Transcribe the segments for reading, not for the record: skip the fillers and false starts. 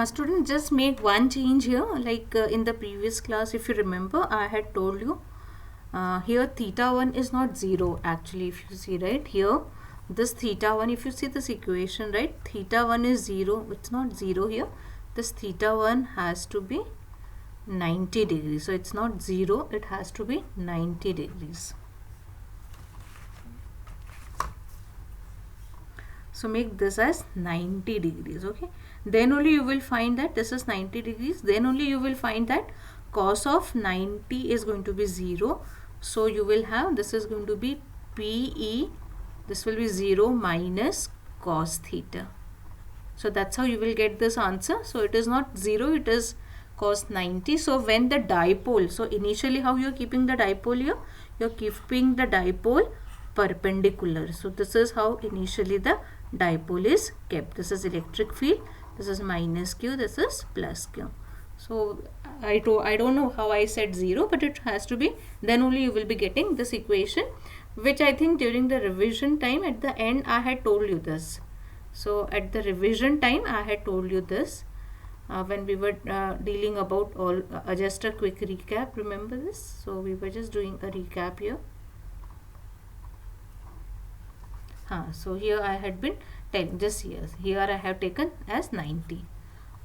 Students, just make one change here. Like in the previous class, if you remember, I had told you here theta 1 is not 0 actually. If you see right here, this theta 1, if you see this equation, right, theta 1 is 0. It's not 0 here. This theta 1 has to be 90 degrees. So it's not 0, it has to be 90 degrees. So make this as 90 degrees, okay? Then only you will find that this is 90 degrees. Then only you will find that cos of 90 is going to be 0. So you will have, this is going to be PE, this will be 0 minus cos theta. So that's how you will get this answer. So it is not 0, it is cos 90. So when the dipole, so initially how you are keeping the dipole here? You are keeping the dipole perpendicular. So this is how initially the dipole is kept. This is electric field, this is minus q, this is plus q. So I don't know how I said 0, but it has to be, then only you will be getting this equation, which I think during the revision time at the end I had told you this. So at the revision time I had told you this when we were dealing about all just a quick recap. Remember this? So we were just doing a recap here. So here I had been telling just here I have taken as 90.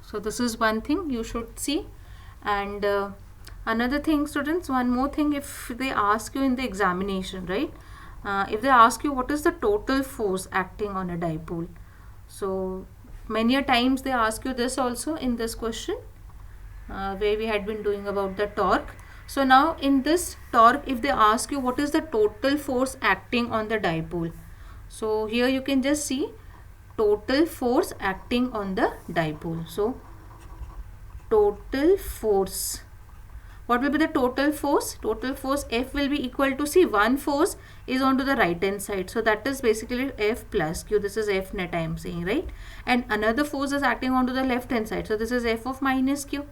So this is one thing you should see. And another thing, students, one more thing, if they ask you in the examination, right, if they ask you what is the total force acting on a dipole, so many a times they ask you this also in this question where we had been doing about the torque. So now in this torque, if they ask you what is the total force acting on the dipole, so here you can just see total force acting on the dipole. So total force, what will be the total force? Total force F will be equal to, see, one force is onto the right hand side, so that is basically F plus Q. This is F net I am saying, right? And another force is acting onto the left hand side, so this is F of minus Q.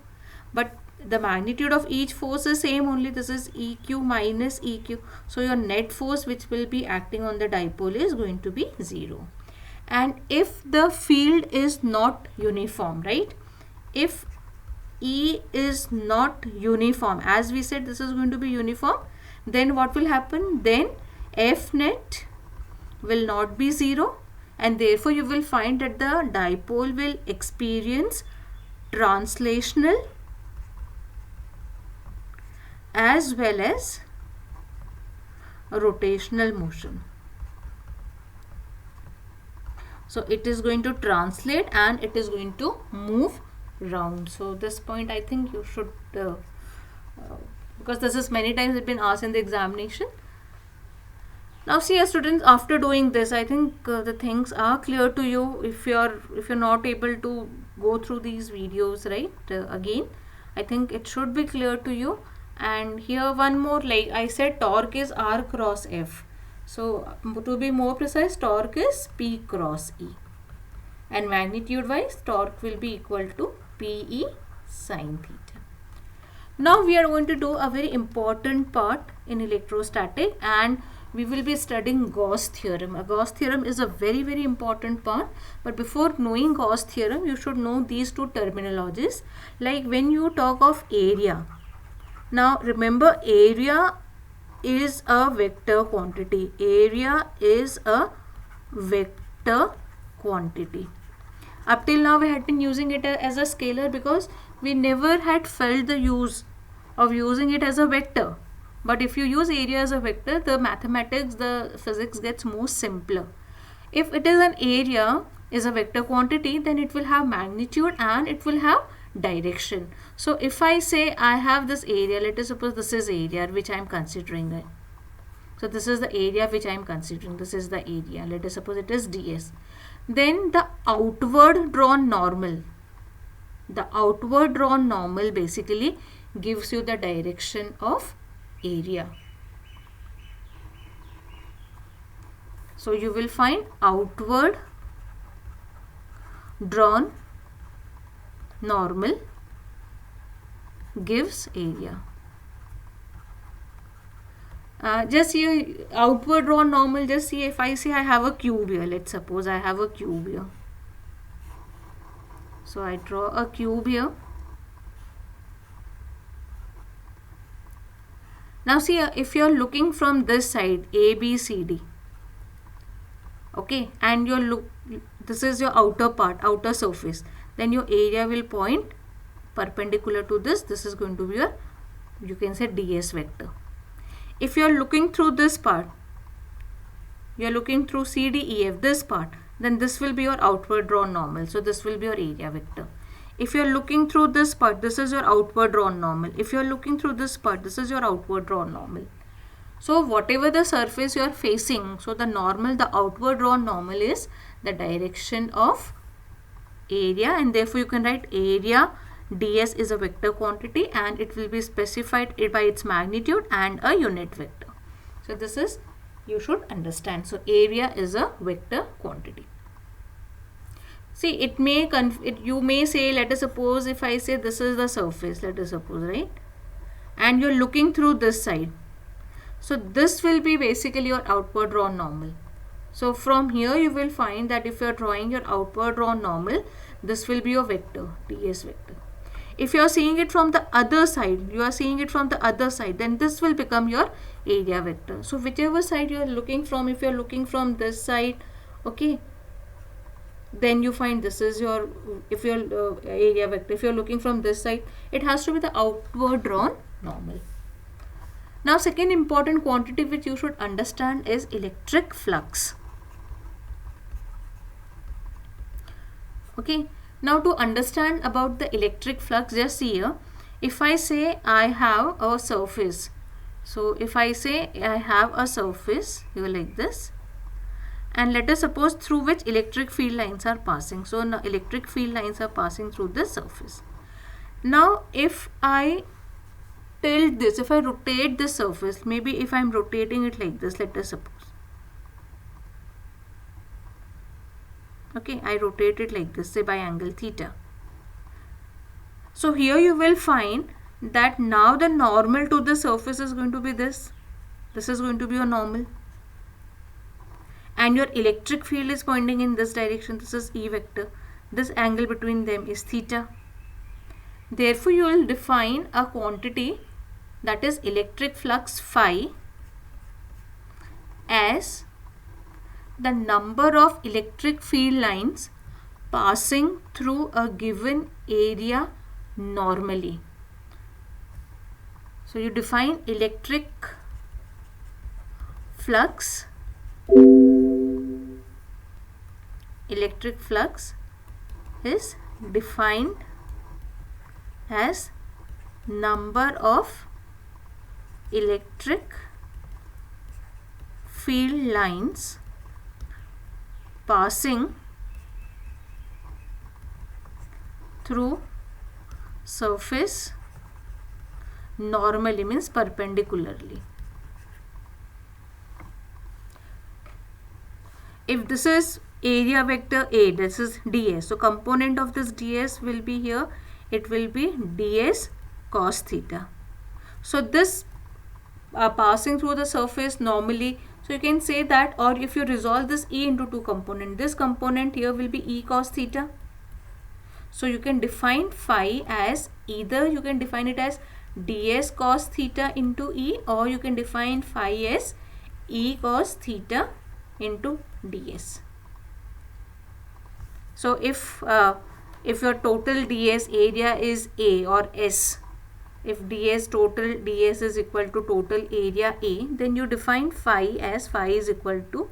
But the magnitude of each force is same only, this is EQ minus EQ. So your net force which will be acting on the dipole is going to be 0. And if the field is not uniform, right, if E is not uniform, as we said this is going to be uniform, then what will happen? Then F net will not be 0, and therefore you will find that the dipole will experience translational as well as rotational motion. So it is going to translate and it is going to move round. So this point I think you should because this is many times been asked in the examination. Now see, students, after doing this, I think the things are clear to you. If you're not able to go through these videos, right, again, I think it should be clear to you. And here one more, like I said, torque is R cross F. So to be more precise, torque is P cross E. And magnitude wise, torque will be equal to PE sin theta. Now we are going to do a very important part in electrostatic, and we will be studying Gauss theorem. Gauss theorem is a very, very important part. But before knowing Gauss theorem, you should know these two terminologies. Like when you talk of area, now remember, area is a vector quantity. Area is a vector quantity. Up till now we had been using it as a scalar because we never had felt the use of using it as a vector. But if you use area as a vector, the mathematics, the physics gets more simpler. If it is an area is a vector quantity, then it will have magnitude and it will have direction. So if I say I have this area, let us suppose this is area which I am considering it. So this is the area which I am considering. This is the area. Let us suppose it is ds. Then the outward drawn normal. The outward drawn normal basically gives you the direction of area. So you will find outward drawn normal gives area. Just here, outward drawn normal, just see, if I say I have a cube here, let's suppose I have a cube here. So I draw a cube here. Now see, if you are looking from this side, A, B, C, D, okay, and this is your outer part, outer surface, then your area will point perpendicular to this. This is going to be your, you can say, ds vector. If you are looking through this part, you are looking through CDEF, this part, then this will be your outward drawn normal. So this will be your area vector. If you are looking through this part, this is your outward drawn normal. If you are looking through this part, this is your outward drawn normal. So whatever the surface you are facing, so the normal, the outward drawn normal is the direction of area, and therefore you can write area ds is a vector quantity and it will be specified by its magnitude and a unit vector. So this is, you should understand. So area is a vector quantity. See, it may you may say, let us suppose if I say this is the surface, let us suppose, right, and you're looking through this side, so this will be basically your outward drawn normal. So from here you will find that if you are drawing your outward drawn normal, this will be your vector, ds vector. If you are seeing it from the other side, then this will become your area vector. So whichever side you are looking from, if you are looking from this side, okay, then you find this is your, if your area vector. If you are looking from this side, it has to be the outward drawn normal. Now second important quantity which you should understand is electric flux. Okay, now to understand about the electric flux, just see here, if I say I have a surface, so if I say I have a surface here like this, and let us suppose through which electric field lines are passing. So now electric field lines are passing through this surface. Now if I tilt this, if I rotate this surface, maybe if I am rotating it like this, let us suppose, okay, I rotate it like this, say by angle theta. So here you will find that now the normal to the surface is going to be this. This is going to be your normal. And your electric field is pointing in this direction. This is E vector. This angle between them is theta. Therefore, you will define a quantity, that is electric flux phi, as the number of electric field lines passing through a given area normally. So you define electric flux. Electric flux is defined as number of electric field lines passing through surface normally, means perpendicularly. If this is area vector A, this is ds, so component of this ds will be here, it will be ds cos theta. So this passing through the surface normally, so you can say that, or if you resolve this E into two components, this component here will be E cos theta. So you can define phi as, either you can define it as ds cos theta into E, or you can define phi as E cos theta into ds. So if your total ds area is A or S, if ds total ds is equal to total area A, then you define phi as phi is equal to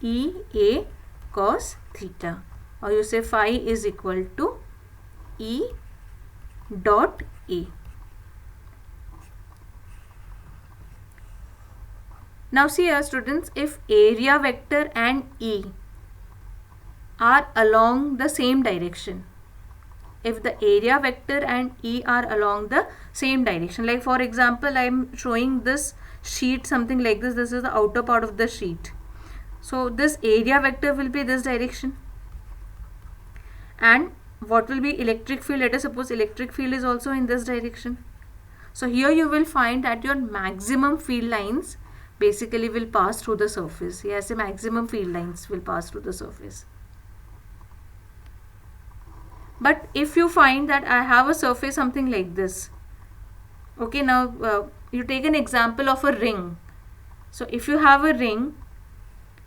E A cos theta, or you say phi is equal to E dot A. Now see here students, if area vector and E are along the same direction, if the area vector and E are along the same direction, like for example I am showing this sheet something like this, this is the outer part of the sheet, so this area vector will be this direction, and what will be electric field, let us suppose electric field is also in this direction. So here you will find that your maximum field lines basically will pass through the surface. Yes, the maximum field lines will pass through the surface. But if you find that I have a surface something like this, okay, now you take an example of a ring. So if you have a ring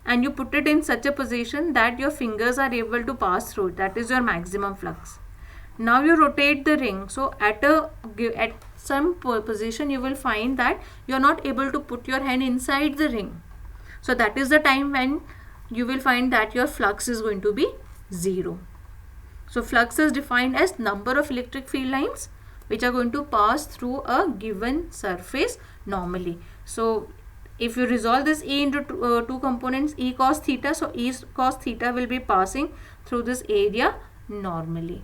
and you put it in such a position that your fingers are able to pass through it, that is your maximum flux. Now you rotate the ring, so at some position you will find that you are not able to put your hand inside the ring. So that is the time when you will find that your flux is going to be 0. So flux is defined as number of electric field lines which are going to pass through a given surface normally. So if you resolve this E into two components, E cos theta, so E cos theta will be passing through this area normally.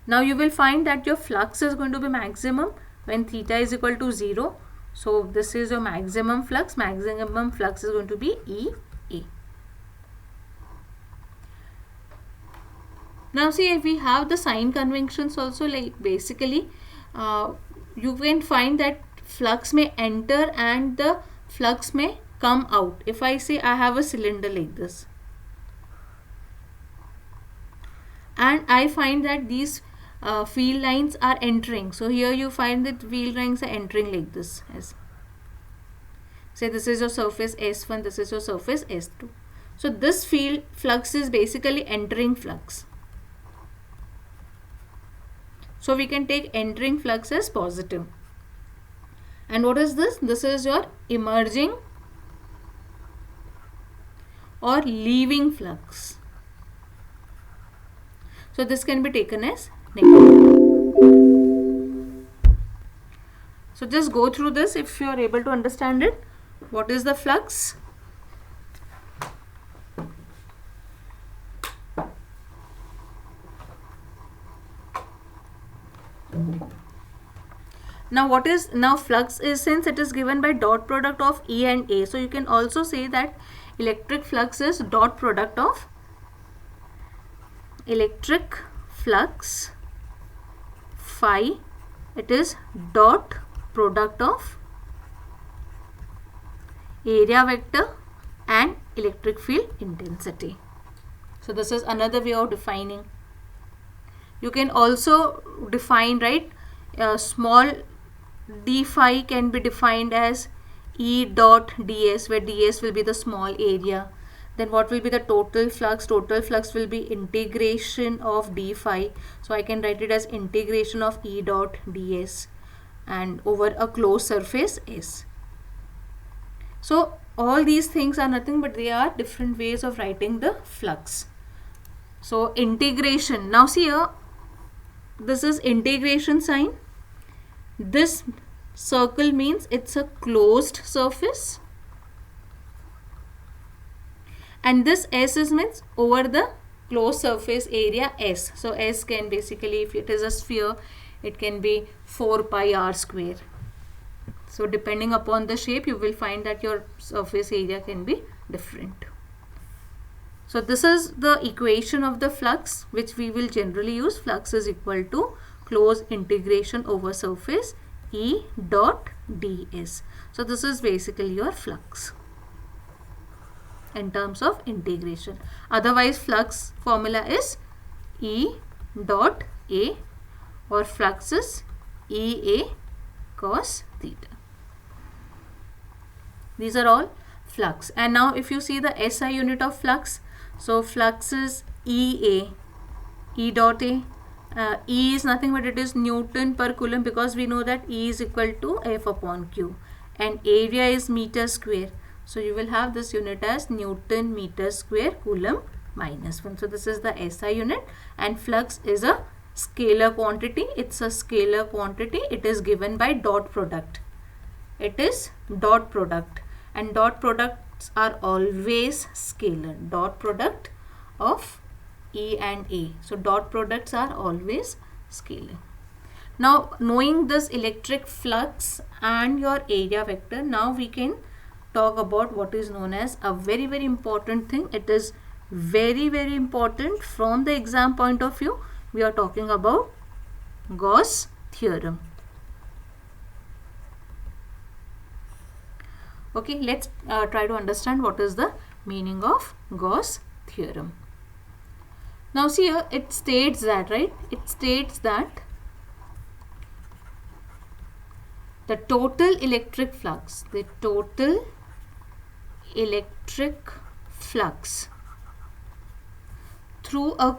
Now you will find that your flux is going to be maximum when theta is equal to 0. So this is your maximum flux. Maximum flux is going to be EA. Now see, if we have the sign conventions also, like basically you can find that flux may enter and the flux may come out. If I say I have a cylinder like this and I find that these field lines are entering, so here you find that field lines are entering like this. As say this is your surface S1, this is your surface S2. So this field flux is basically entering flux. So we can take entering flux as positive. And what is this? This is your emerging or leaving flux. So this can be taken as negative. So just go through this if you are able to understand it. What is the flux? Now flux is, since it is given by dot product of E and A, so you can also say that electric flux is dot product of electric flux phi, it is dot product of area vector and electric field intensity. So this is another way of defining. You can also define, right, small d phi can be defined as E dot ds, where ds will be the small area. Then what will be the total flux? Total flux will be integration of d phi. So I can write it as integration of E dot ds and over a closed surface S. So all these things are nothing but they are different ways of writing the flux. So integration. Now see here, this is integration sign. This circle means it's a closed surface. And this S is means over the closed surface area S. So S can basically, if it is a sphere, it can be 4 pi r square. So depending upon the shape, you will find that your surface area can be different. So this is the equation of the flux which we will generally use. Flux is equal to closed integration over surface E dot ds. So this is basically your flux in terms of integration. Otherwise flux formula is E dot A, or flux is EA cos theta. These are all flux. And now if you see the SI unit of flux, so flux is EA, E dot A. E is nothing but it is Newton per coulomb, because we know that E is equal to F upon Q, and area is meter square. So you will have this unit as Newton meter square coulomb minus 1. So this is the SI unit, and flux is a scalar quantity. It's a scalar quantity. It is given by dot product. It is dot product, and dot products are always scalar. Dot product of E and A. So dot products are always scalar. Now knowing this electric flux and your area vector, now we can talk about what is known as a very important thing. It is very important from the exam point of view. We are talking about Gauss theorem. Okay, let's try to understand what is the meaning of Gauss theorem. Now see here, it states that, right? It states that the total electric flux through a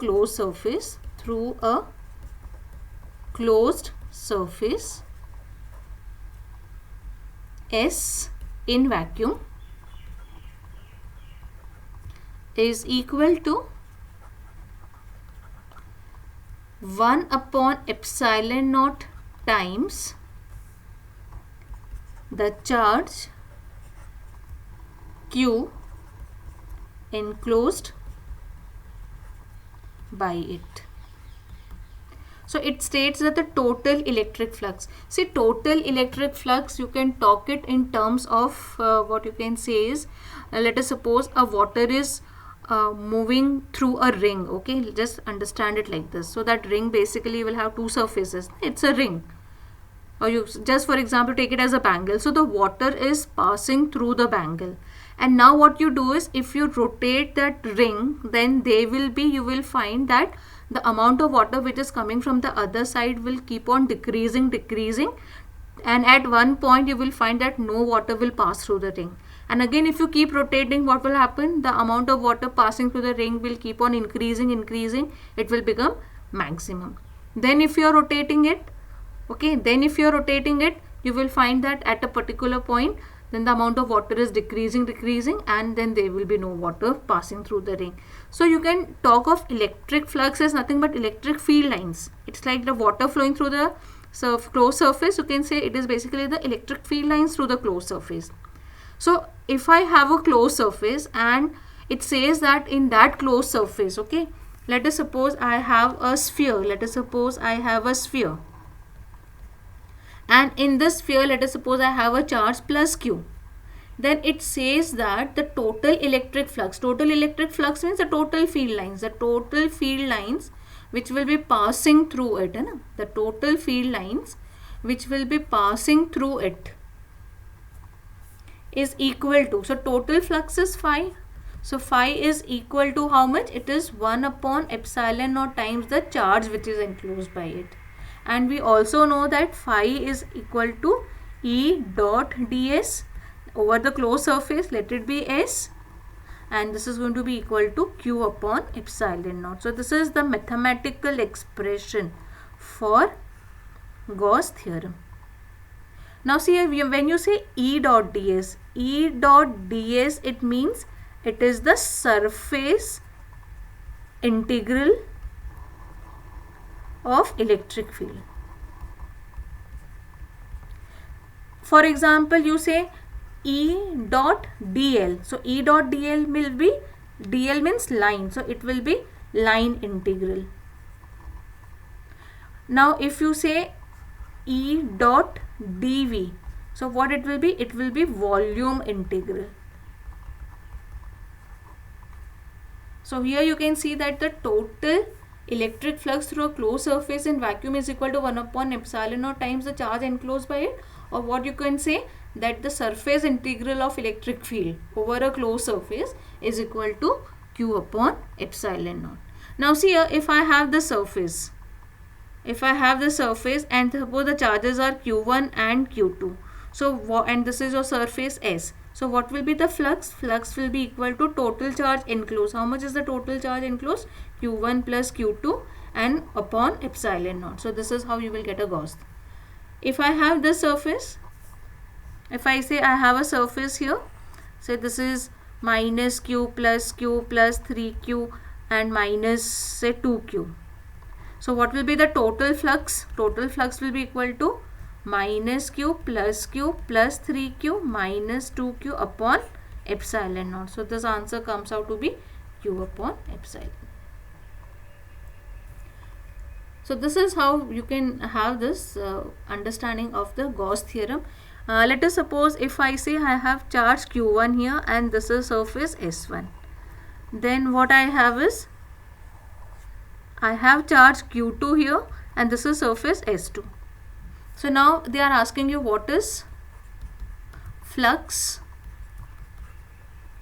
closed surface S in vacuum is equal to 1 upon epsilon naught times the charge Q enclosed by it. So it states that the total electric flux. See, total electric flux, you can talk it in terms of what you can say is, let us suppose a water is moving through a ring. Okay, just understand it like this. So that ring basically will have two surfaces. It's a ring. Or you just, for example, take it as a bangle. So the water is passing through the bangle. And now what you do is, if you rotate that ring, then you will find that the amount of water which is coming from the other side will keep on decreasing, and at one point you will find that no water will pass through the ring. And again, if you keep rotating, what will happen? The amount of water passing through the ring will keep on increasing. It will become maximum. Then if you are rotating it, you will find that at a particular point, then the amount of water is decreasing, and then there will be no water passing through the ring. So you can talk of electric flux as nothing but electric field lines. It's like the water flowing through the closed surface. You can say it is basically the electric field lines through the closed surface. So if I have a closed surface and it says that in that closed surface, okay, let us suppose I have a sphere. And in this sphere, let us suppose I have a charge plus Q. Then it says that the total electric flux means the total field lines which will be passing through it. The total field lines which will be passing through it is equal to, so total flux is phi. So phi is equal to how much? It is 1 upon epsilon naught times the charge which is enclosed by it. And we also know that phi is equal to E dot ds over the closed surface, let it be S, and this is going to be equal to Q upon epsilon naught. So this is the mathematical expression for Gauss theorem. Now see, when you say E dot ds, it means it is the surface integral of electric field. For example, you say E dot dl. So E dot dl will be, dl means line, so it will be line integral. Now if you say E dot dv, so what it will be? It will be volume integral. So here you can see that the total electric flux through a closed surface in vacuum is equal to 1 upon epsilon naught times the charge enclosed by it, or what you can say that the surface integral of electric field over a closed surface is equal to Q upon epsilon naught. Now see here, if I have the surface and suppose the charges are Q1 and Q2, so and this is your surface S. So what will be the flux? Flux will be equal to total charge enclosed. How much is the total charge enclosed? Q1 plus Q2 and upon epsilon naught. So this is how you will get a Gauss. If I have this surface, if I say I have a surface here, say this is minus Q plus 3Q and minus say 2Q. So what will be the total flux? Total flux will be equal to minus Q plus 3Q minus 2Q upon epsilon naught. So this answer comes out to be Q upon epsilon. So this is how you can have this understanding of the Gauss theorem. Let us suppose if I say I have charge Q1 here and this is surface S1. Then what I have is, I have charge Q2 here and this is surface S2. So now they are asking you what is flux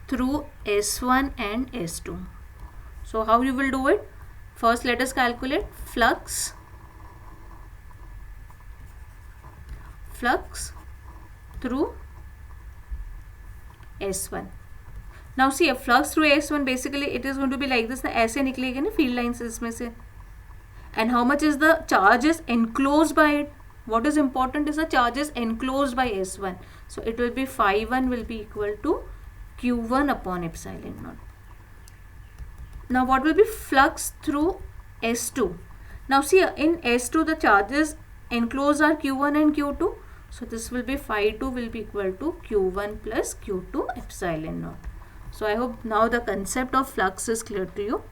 through S1 and S2. So how you will do it? First let us calculate flux through S1. Now see, a flux through S1 basically it is going to be like this, ऐसे निकलेगा ना field lines इसमें से. And how much is the charges enclosed by it? What is important is the charges enclosed by S1. So it will be phi1 will be equal to Q1 upon epsilon naught. Now what will be flux through S2? Now see, in S2 the charges enclosed are Q1 and Q2. So this will be phi2 will be equal to Q1 plus Q2 epsilon naught. So I hope now the concept of flux is clear to you.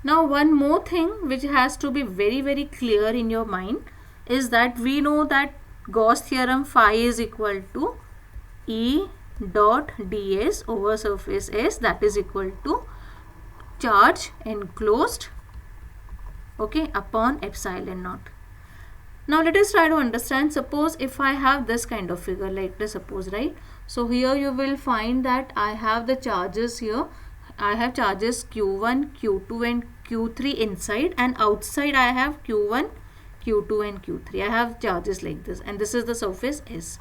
Now one more thing which has to be very very clear in your mind is that we know that Gauss theorem phi is equal to E dot ds over surface S, that is equal to charge enclosed, okay, upon epsilon naught. Now let us try to understand. Suppose if I have this kind of figure, like this, suppose, right? So here you will find that I have the charges here. I have charges Q1, Q2 and Q3 inside, and outside I have Q1, Q2 and Q3. I have charges like this, and this is the surface S.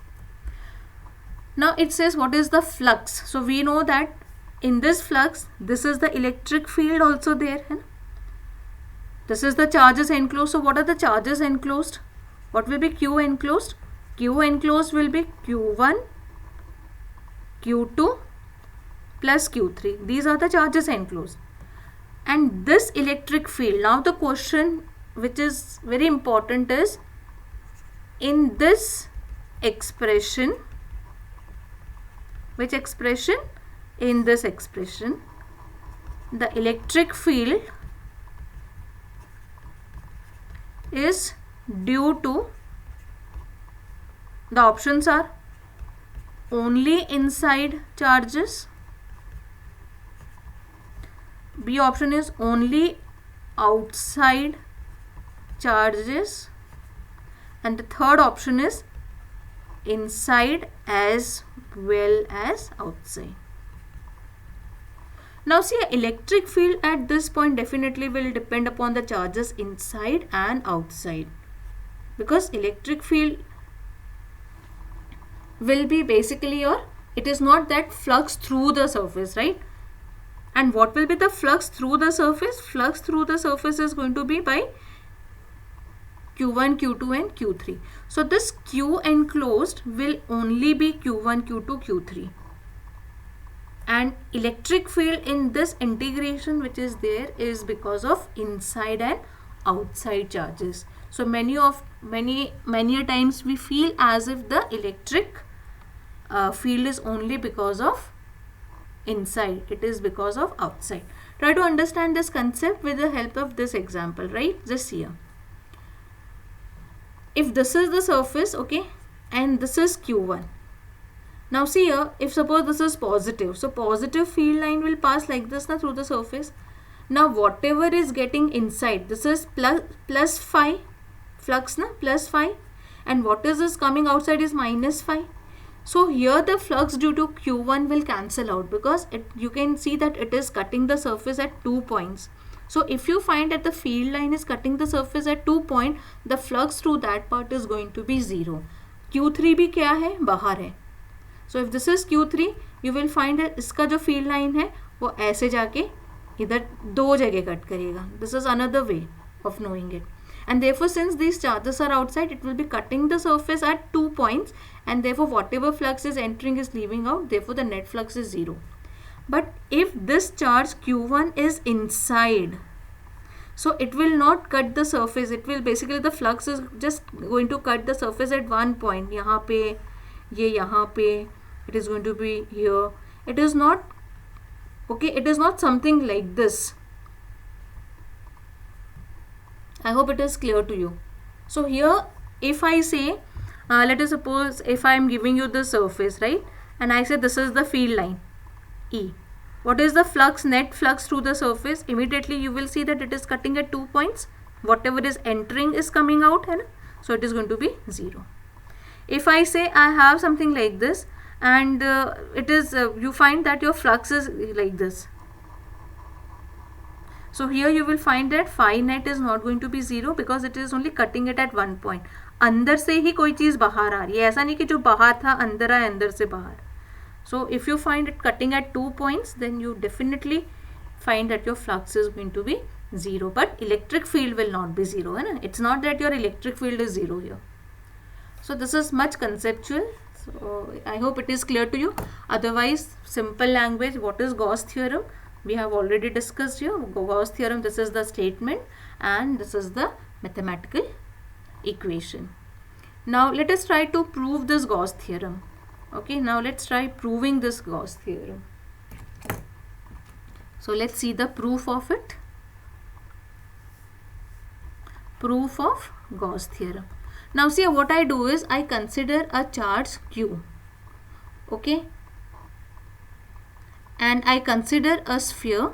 Now it says what is the flux. So we know that in this flux, this is the electric field also there. This is the charges enclosed. So what are the charges enclosed? What will be Q enclosed? Q enclosed will be Q1, Q2 plus Q3. These are the charges enclosed. And this electric field, now the question which is very important is, in this expression, which expression? In this expression, the electric field is due to, the options are only inside charges, B option is only outside charges, and the third option is inside as well as outside. Now see, electric field at this point definitely will depend upon the charges inside and outside, because electric field will be basically your, it is not that flux through the surface, right? And what will be the flux through the surface? Flux through the surface is going to be by Q1, Q2 and Q3. So this Q enclosed will only be Q1, Q2, Q3. And electric field in this integration which is there is because of inside and outside charges. So many a times we feel as if the electric field is only because of inside. It is because of outside. Try to understand this concept with the help of this example, right? Just here. If this is the surface, okay, and this is Q1. Now see here, if suppose this is positive, so positive field line will pass like this now through the surface. Now whatever is getting inside, this is plus phi, flux na, plus phi, and what is this coming outside is minus phi. So here the flux due to Q1 will cancel out, because you can see that it is cutting the surface at 2 points. So if you find that the field line is cutting the surface at 2 points, the flux through that part is going to be 0. Q3 भी क्या है? बाहर है. So if this is Q3, you will find that इसका जो field line है वो ऐसे जाके इधर दो जगह कट करेगा. This is another way of knowing it. And therefore since these charges are outside, it will be cutting the surface at 2 points, and therefore whatever flux is entering is leaving out, therefore the net flux is 0. But if this charge Q1 is inside, so it will not cut the surface. It will basically, the flux is just going to cut the surface at one point. यहाँ पे, ये यहाँ पे, it is going to be here. It is not, okay, it is not something like this. I hope it is clear to you. So here, if I say, let us suppose if I am giving you the surface, right, and I say this is the field line, E. What is the flux, net flux through the surface? Immediately you will see that it is cutting at 2 points. Whatever is entering is coming out, so it is going to be 0. If I say I have something like this, and it is you find that your flux is like this. So here you will find that phi net is not going to be 0 because it is only cutting it at one point. अंदर से ही कोई चीज़ बाहर आ रही है, ऐसा नहीं कि जो बाहर था अंदर आए अंदर से बाहर. So if you find it cutting at 2 points, then you definitely find that your flux is going to be 0. But electric field will not be 0. है ना? It's not that your electric field is 0 here. So this is much conceptual. So I hope it is clear to you. Otherwise, simple language, what is Gauss theorem? We have already discussed here. Gauss theorem, this is the statement and this is the mathematical equation. Now let us try to prove this Gauss theorem. Okay, now let's try proving this Gauss theorem. So let's see the proof of it. Proof of Gauss theorem. Now see, what I do is I consider a charge Q. Okay, and I consider a sphere,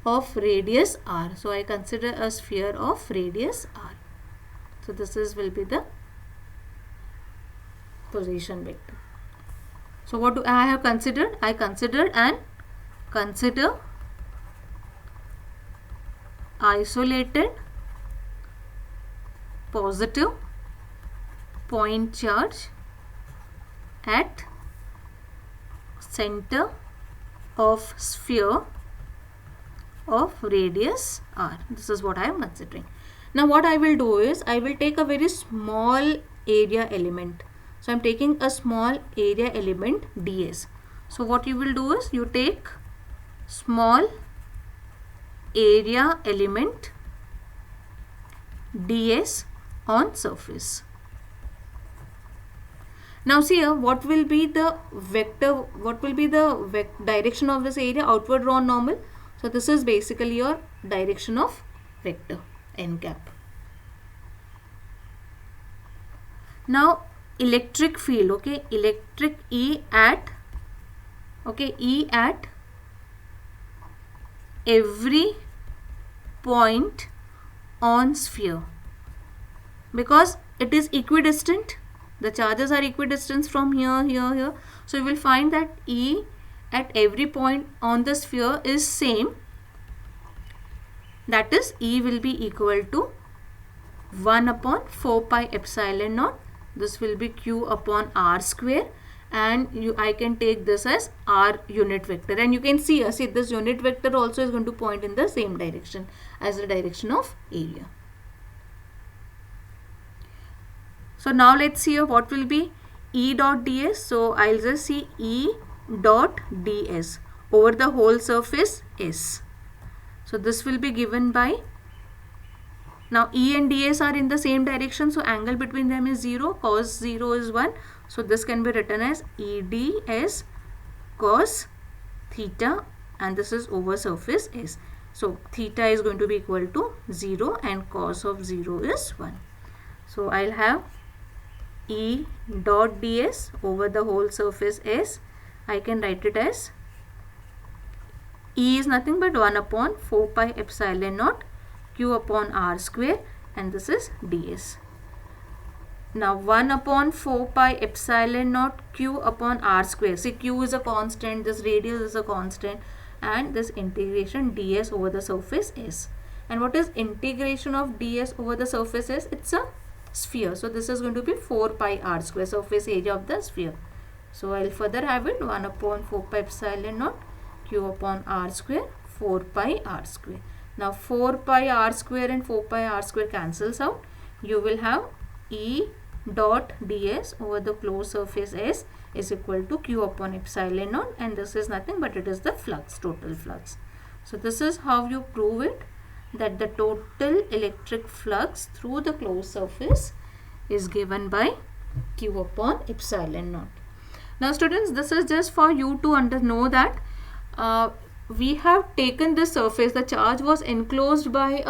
of radius r. So I consider a sphere of radius r. So this will be the position vector. So what do I have considered? I consider isolated positive point charge at center of sphere of radius r. This is what I am considering. Now what I will do is I will take a very small area element. So I am taking a small area element ds. So what you will do is you take small area element ds on surface. Now see here, what will be the vector, what will be the direction of this area? Outward drawn normal. So this is basically your direction of vector n cap. Now electric field, okay, electric E at every point on sphere, because it is equidistant, the charges are equidistant from here. So you will find that E at every point on the sphere is same. That is, E will be equal to 1 upon 4 pi epsilon naught. This will be Q upon R square, and I can take this as R unit vector, and you can see this unit vector also is going to point in the same direction as the direction of area. So now let's see what will be E dot ds. So I'll just see E dot ds over the whole surface S. So this will be given by, now E and ds are in the same direction, so angle between them is 0, cos 0 is 1. So this can be written as ED as cos theta, and this is over surface S. So theta is going to be equal to 0 and cos of 0 is 1. So I'll have E dot ds over the whole surface S. I can write it as E is nothing but 1 upon 4 pi epsilon naught Q upon R square, and this is ds. Now 1 upon 4 pi epsilon naught Q upon R square. See, Q is a constant, this radius is a constant, and this integration ds over the surface S. And what is integration of ds over the surface S? It's a sphere. So this is going to be 4 pi R square, surface area of the sphere. So I'll further have it 1 upon 4 pi epsilon naught Q upon R square, 4 pi R square. Now 4 pi R square and 4 pi R square cancels out. You will have E dot ds over the closed surface S is equal to Q upon epsilon naught, and this is nothing but it is the flux, total flux. So this is how you prove it, that the total electric flux through the closed surface is given by Q upon epsilon naught. Now students, this is just for you to know that we have taken this surface, the charge was enclosed by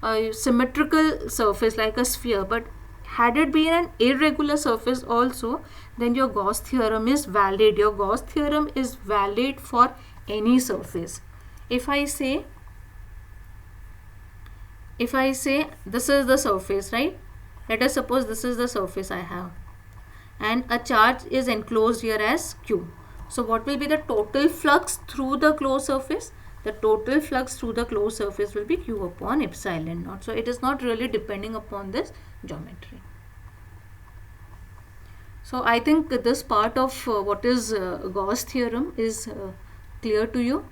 a symmetrical surface like a sphere, but had it been an irregular surface also, then your Gauss theorem is valid. Your Gauss theorem is valid for any surface. If I say this is the surface, right? Let us suppose this is the surface I have, and a charge is enclosed here as Q. So what will be the total flux through the closed surface? The total flux through the closed surface will be Q upon epsilon naught. So it is not really depending upon this geometry. So I think this part of what is Gauss theorem is clear to you.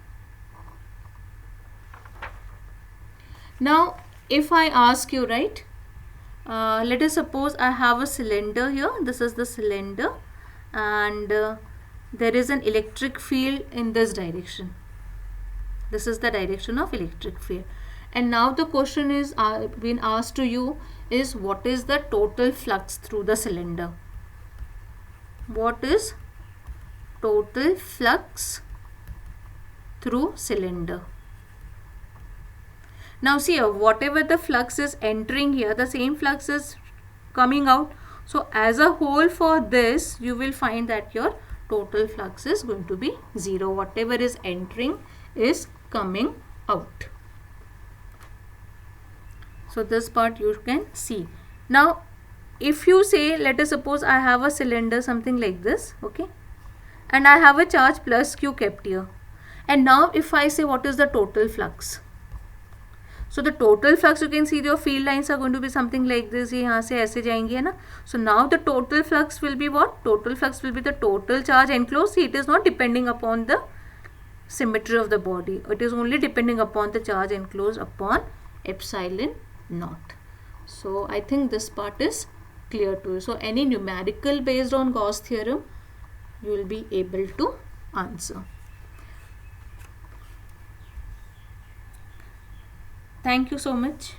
Now if I ask you, right, let us suppose I have a cylinder here. This is the cylinder, and there is an electric field in this direction. This is the direction of electric field. And now the question is been asked to you is, what is the total flux through the cylinder? What is total flux through cylinder? Now see here, whatever the flux is entering here, the same flux is coming out. So as a whole for this, you will find that your total flux is going to be 0. Whatever is entering is coming out. So this part you can see. Now if you say, let us suppose I have a cylinder something like this, okay, and I have a charge plus Q kept here, and now if I say what is the total flux, so the total flux, you can see your field lines are going to be something like this. यहाँ से ऐसे जाएंगे है ना. So now the total flux will be what? Total flux will be the total charge enclosed. See, it is not depending upon the symmetry of the body. It is only depending upon the charge enclosed upon epsilon naught. So I think this part is clear to you. So any numerical based on Gauss theorem, you will be able to answer. Thank you so much.